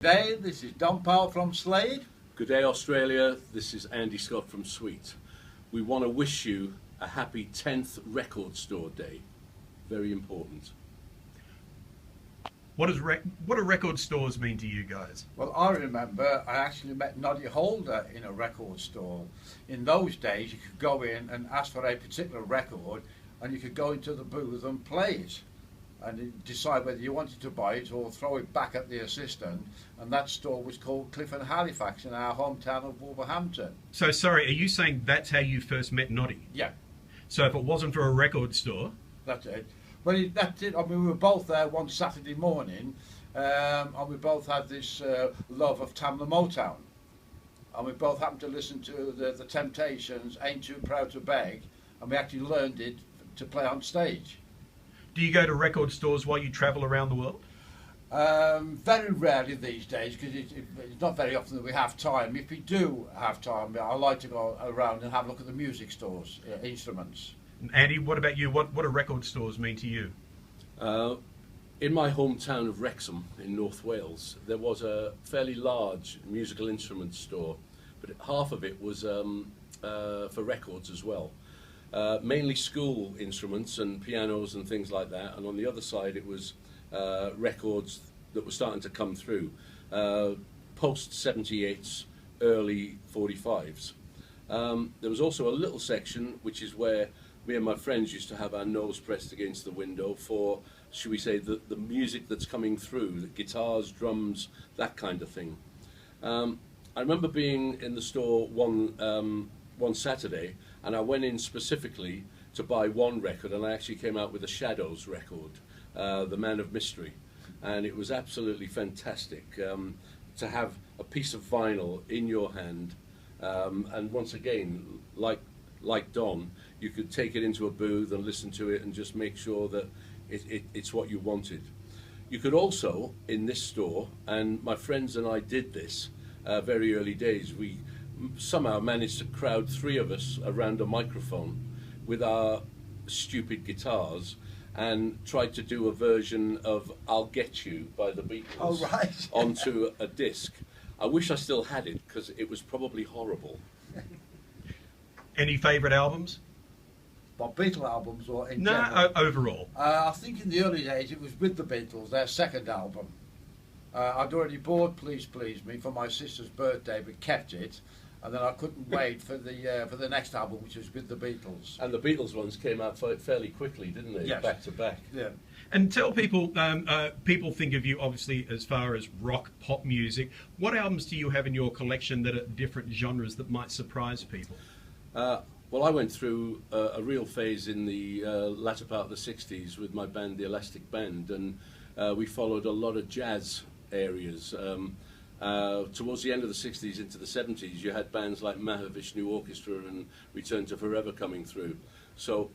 Today, this is Don Powell from Slade. Good day, Australia. This is Andy Scott from Sweet. We want to wish you a happy 10th Record Store Day. Very important. What do record stores mean to you guys? Well, I remember I actually met Noddy Holder in a record store. In those days, you could go in and ask for a particular record, and you could go into the booth and play it, and decide whether you wanted to buy it or throw it back at the assistant. And that store was called Clifford Halifax in our hometown of Wolverhampton. So, sorry, are you saying that's how you first met Noddy? Yeah, So if it wasn't for a record store... that's it. Well, that's it. I mean, we were both there one Saturday morning, and we both had this love of Tamla Motown. And we both happened to listen to the Temptations, Ain't Too Proud to Beg, and we actually learned it to play on stage. Do you go to record stores while you travel around the world? Very rarely these days, because it's not very often that we have time. If we do have time, I like to go around and have a look at the music stores, instruments. Andy, what about you? What do record stores mean to you? In my hometown of Wrexham in North Wales, there was a fairly large musical instruments store, but half of it was for records as well. Mainly school instruments and pianos and things like that, and on the other side it was records that were starting to come through, post 78s, early 45s. There was also a little section which is where me and my friends used to have our nose pressed against the window for, should we say, the music that's coming through, the guitars, drums, that kind of thing. I remember being in the store one Saturday, and I went in specifically to buy one record, and I actually came out with a Shadows record, The Man of Mystery, and it was absolutely fantastic to have a piece of vinyl in your hand, and once again, like Don, you could take it into a booth and listen to it and just make sure that it's what you wanted. You could also, in this store, and my friends and I did this very early days, we somehow managed to crowd three of us around a microphone with our stupid guitars and tried to do a version of I'll Get You by the Beatles onto a disc. I wish I still had it, because it was probably horrible. Any favourite albums? Well, Beatle albums or in No, general? overall. I think in the early days it was with the Beatles, their second album. I'd already bought Please Please Me for my sister's birthday, but kept it. And then I couldn't wait for the next album, which was with the Beatles. And the Beatles ones came out fairly quickly, didn't they? Yes. Back to back. Yeah. And tell people, people think of you obviously as far as rock, pop music. What albums do you have in your collection that are different genres that might surprise people? Well, I went through a real phase in the latter part of the 60s with my band, the Elastic Band, and we followed a lot of jazz areas. Towards the end of the 60s into the 70s, you had bands like Mahavishnu Orchestra and Return to Forever coming through. So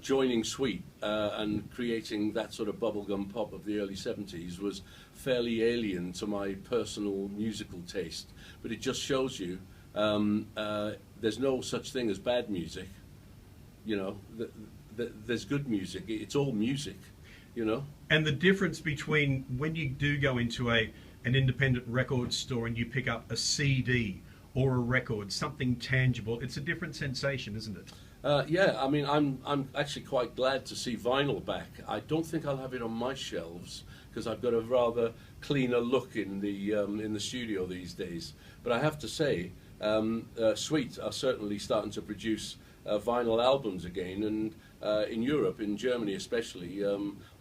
joining Sweet and creating that sort of bubblegum pop of the early 70s was fairly alien to my personal musical taste. But it just shows you there's no such thing as bad music. You know, there's good music. It's all music, you know. And the difference between when you do go into an independent record store and you pick up a CD or a record, something tangible, it's a different sensation, isn't it? Yeah, I mean, I'm actually quite glad to see vinyl back. I don't think I'll have it on my shelves because I've got a rather cleaner look in the studio these days. But I have to say, Sweet are certainly starting to produce vinyl albums again, and in Europe, in Germany especially,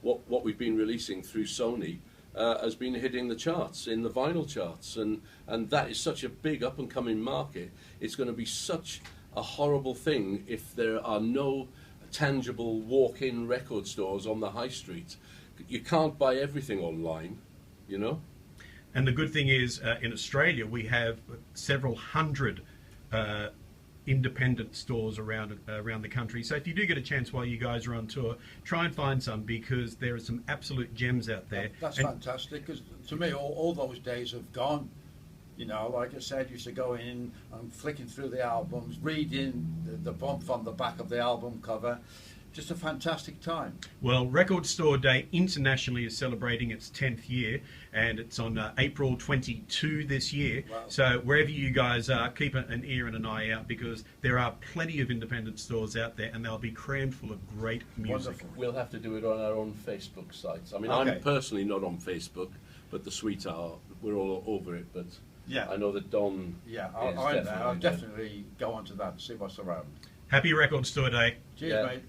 what we've been releasing through Sony has been hitting the charts, in the vinyl charts, and that is such a big up-and-coming market. It's going to be such a horrible thing if there are no tangible walk-in record stores on the high street. You can't buy everything online, you know. And the good thing is, in Australia, we have several hundred independent stores around the country. So if you do get a chance while you guys are on tour, try and find some, because there are some absolute gems out there. That's fantastic, because to me, all those days have gone. You know, like I said, used to go in and flicking through the albums, reading the bump on the back of the album cover. just a fantastic time. Well, Record Store Day internationally is celebrating its 10th year, and it's on April 22 this year. Wow. So wherever you guys are, keep an ear and an eye out, because there are plenty of independent stores out there, and they'll be crammed full of great music. Wonderful. We'll have to do it on our own Facebook sites. I mean, Okay. I'm personally not on Facebook, but the Sweet are. We're all over it. But Yeah. I know that Don. Yeah, is I'll definitely definitely go onto that and see what's around. Happy Record Store Day. Cheers, Yeah. mate.